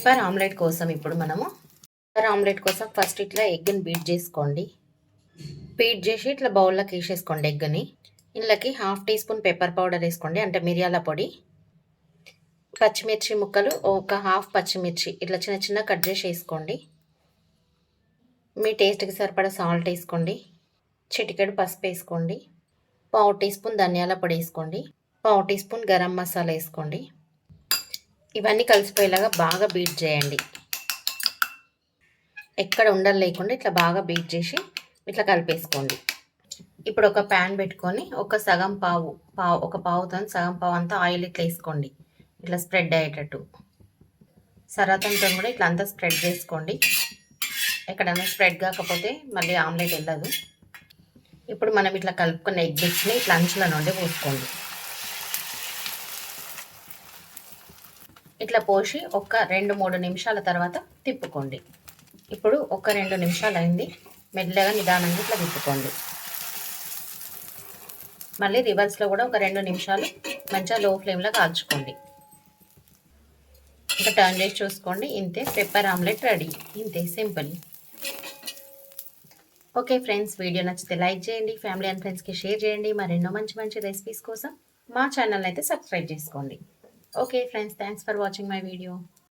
Pepper omelette కోసం ఇప్పుడు మనము పెప్పర్ ఆమ్లెట్ కోసం ఫస్ట్ ఇట్లా ఎగ్ని బీట్ చేసుకోండి. బీట్ చేసి ఇట్లా బౌల్లోకి వేసేసుకోండి ఎగ్ని. ఇందులోకి 1/2 టీ స్పూన్ పెప్పర్ పౌడర్ వేసుకోండి, అంటే మిరియాల పొడి. పచ్చిమిర్చి ముక్కలు ఒక 1/2 పచ్చిమిర్చి ఇట్లా చిన్న చిన్న కట్ చేసి వేసుకోండి. మీ టేస్ట్కి సరిపడా సాల్ట్ వేసుకోండి. చిటికెడు పసుపు వేసుకోండి. 1/2 టీ స్పూన్ ధనియాల పొడి వేసుకోండి. 1/2 టీ స్పూన్ గరం మసాలా వేసుకోండి. ఇవన్నీ కలిసిపోయేలాగా బాగా బీట్ చేయండి. ఎక్కడ ఉండలు లేకుండా ఇట్లా బాగా బీట్ చేసి ఇట్లా కలిపేసుకోండి. ఇప్పుడు ఒక ప్యాన్ పెట్టుకొని ఒక పావుతో సగం పావు అంతా ఆయిల్ ఇట్లా వేసుకోండి. ఇట్లా స్ప్రెడ్ అయ్యేటట్టు సరాతంతో కూడా ఇట్లా అంతా స్ప్రెడ్ చేసుకోండి. ఎక్కడైనా స్ప్రెడ్ కాకపోతే మళ్ళీ ఆమ్లెట్ వెళ్ళదు. ఇప్పుడు మనం ఇట్లా కలుపుకున్న ఎగ్ బిట్స్ని ఇట్లా అంచుల నుండి పోసుకోండి. ఇట్లా పోసి ఒక 2-3 నిమిషాల తర్వాత తిప్పుకోండి. ఇప్పుడు ఒక 2 నిమిషాలు అయింది. మెల్లగా నిదానంగా ఇట్లా తిప్పుకోండి. మళ్ళీ రివర్స్లో కూడా ఒక 2 నిమిషాలు మంచిగా లో ఫ్లేమ్లో కాల్చుకోండి. ఇంకా టర్న్ చేసి చూసుకోండి. ఇంతే, పెప్పర్ ఆమ్లెట్ రెడీ. ఇంతే, సింపుల్. ఓకే ఫ్రెండ్స్, వీడియో నచ్చితే లైక్ చేయండి, ఫ్యామిలీ అండ్ ఫ్రెండ్స్కి షేర్ చేయండి. మరెన్నో మంచి మంచి రెసిపీస్ కోసం మా ఛానల్ అయితే సబ్స్క్రైబ్ చేసుకోండి. Okay friends, thanks for watching my video.